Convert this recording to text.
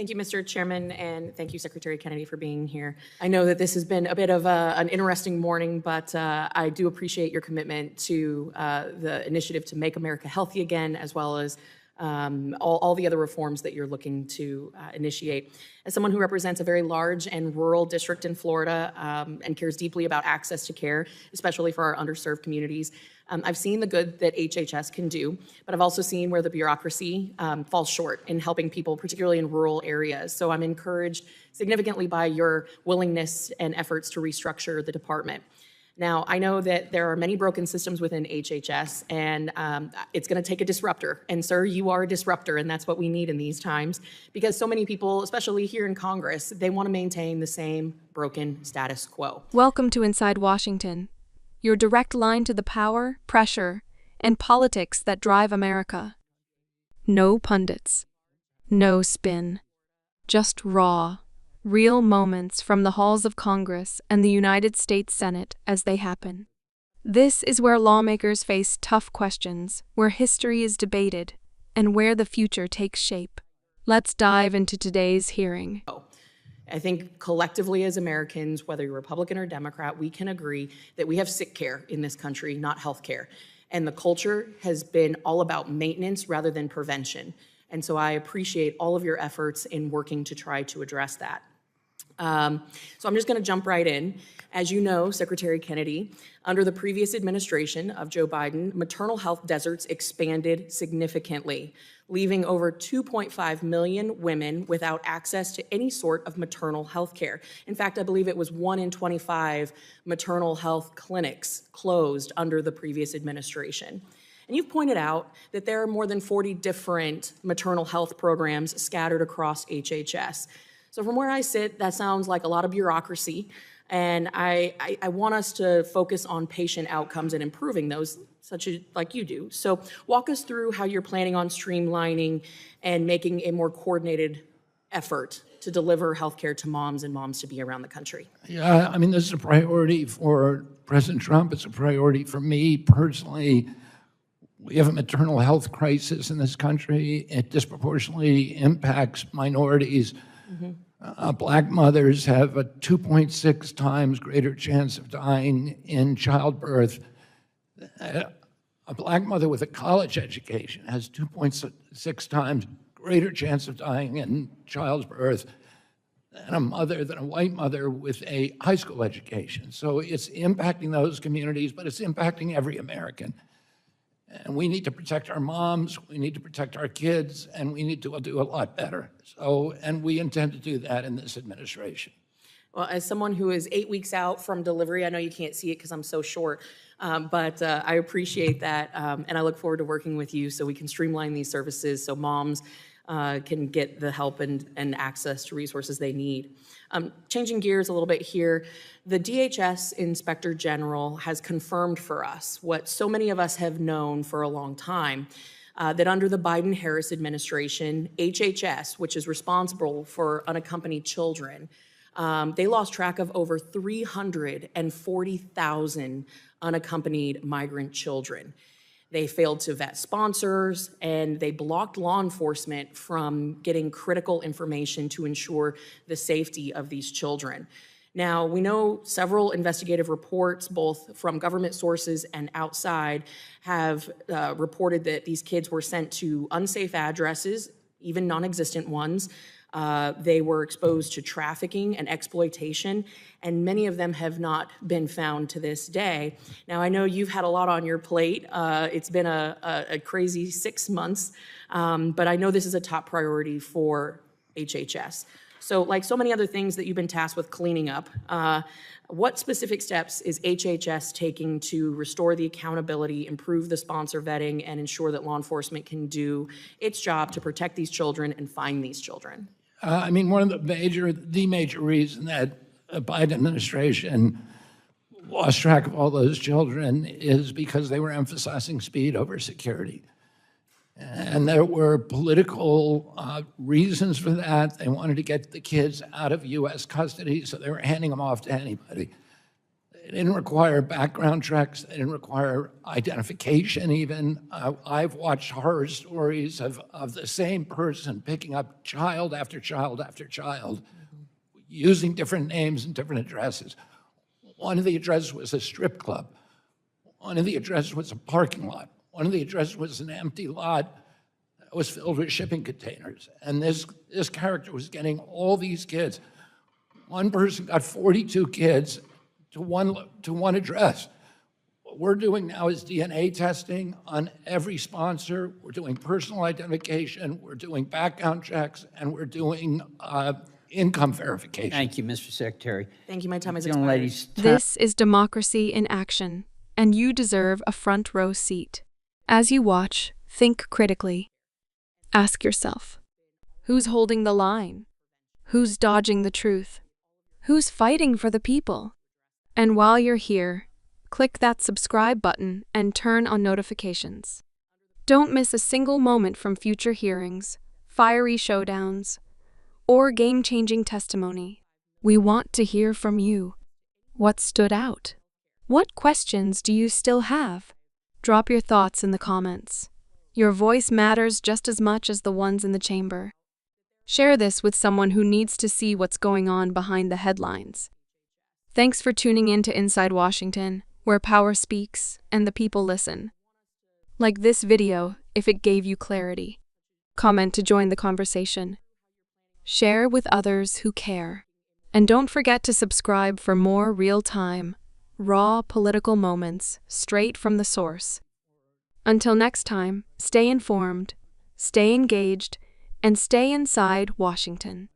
Thank you, Mr. Chairman, and thank you, Secretary Kennedy, for being here. I know that this has been a bit of an interesting morning, but I do appreciate your commitment to the initiative to make America healthy again, as well as all the other reforms that you're looking to initiate. As someone who represents a very large and rural district in Florida and cares deeply about access to care, especially for our underserved communities, I've seen the good that HHS can do, but I've also seen where the bureaucracy falls short in helping people, particularly in rural areas. So I'm encouraged significantly by your willingness and efforts to restructure the department. Now, I know that there are many broken systems within HHS, and it's going to take a disruptor. And, sir, you are a disruptor, and that's what we need in these times, because so many people, especially here in Congress, they want to maintain the same broken status quo. Welcome to Inside Washington, your direct line to the power, pressure, and politics that drive America. No pundits, no spin, just raw, real moments from the halls of Congress and the United States Senate as they happen. This is where lawmakers face tough questions, where history is debated, and where the future takes shape. Let's dive into today's hearing. I think collectively as Americans, whether you're Republican or Democrat, we can agree that we have sick care in this country, not health care. And the culture has been all about maintenance rather than prevention. And so I appreciate all of your efforts in working to try to address that. So I'm just going to jump right in. As you know, Secretary Kennedy, under the previous administration of Joe Biden, maternal health deserts expanded significantly, leaving over 2.5 million women without access to any sort of maternal health care. In fact, I believe it was 1 in 25 maternal health clinics closed under the previous administration. And you've pointed out that there are more than 40 different maternal health programs scattered across HHS. So from where I sit, that sounds like a lot of bureaucracy, and I want us to focus on patient outcomes and improving those, such as like you do. So walk us through how you're planning on streamlining and making a more coordinated effort to deliver healthcare to moms and moms to be around the country. Yeah, I mean, this is a priority for President Trump. It's a priority for me personally. We have a maternal health crisis in this country. It disproportionately impacts minorities. Black mothers have a 2.6 times greater chance of dying in childbirth. A black mother with a college education has 2.6 times greater chance of dying in childbirth than a white mother with a high school education. So it's impacting those communities, but it's impacting every American. And we need to protect our moms, we need to protect our kids, and we need to do a lot better. So, and we intend to do that in this administration. Well, as someone who is 8 weeks out from delivery, I know you can't see it because I'm so short, but I appreciate that, and I look forward to working with you so we can streamline these services so moms can get the help and access to resources they need. Changing gears a little bit here, the DHS Inspector General has confirmed for us what so many of us have known for a long time, that under the Biden-Harris administration, HHS, which is responsible for unaccompanied children, they lost track of over 340,000 unaccompanied migrant children. They failed to vet sponsors, and they blocked law enforcement from getting critical information to ensure the safety of these children. Now, we know several investigative reports, both from government sources and outside, have reported that these kids were sent to unsafe addresses, even non-existent ones. They were exposed to trafficking and exploitation, and many of them have not been found to this day. Now, I know you've had a lot on your plate. It's been a crazy 6 months, but I know this is a top priority for HHS. So like so many other things that you've been tasked with cleaning up, what specific steps is HHS taking to restore the accountability, improve the sponsor vetting, and ensure that law enforcement can do its job to protect these children and find these children? I mean, one of the major reason that the Biden administration lost track of all those children is because they were emphasizing speed over security. And there were political reasons for that. They wanted to get the kids out of U.S. custody, so they were handing them off to anybody. They didn't require background checks. They didn't require identification even. I've watched horror stories of the same person picking up child after child after child, using different names and different addresses. One of the addresses was a strip club. One of the addresses was a parking lot. One of the addresses was an empty lot that was filled with shipping containers. And this character was getting all these kids. One person got 42 kids to one address. What we're doing now is DNA testing on every sponsor. We're doing personal identification. We're doing background checks, and we're doing income verification. Thank you, Mr. Secretary. Thank you, my time is Young expired. ladies, This is democracy in action, and you deserve a front row seat. As you watch, think critically. Ask yourself, who's holding the line? Who's dodging the truth? Who's fighting for the people? And while you're here, click that subscribe button and turn on notifications. Don't miss a single moment from future hearings, fiery showdowns, or game-changing testimony. We want to hear from you. What stood out? What questions do you still have? Drop your thoughts in the comments. Your voice matters just as much as the ones in the chamber. Share this with someone who needs to see what's going on behind the headlines. Thanks for tuning in to Inside Washington, where power speaks and the people listen. Like this video if it gave you clarity. Comment to join the conversation. Share with others who care. And don't forget to subscribe for more real-time, raw political moments straight from the source. Until next time, stay informed, stay engaged, and stay inside Washington.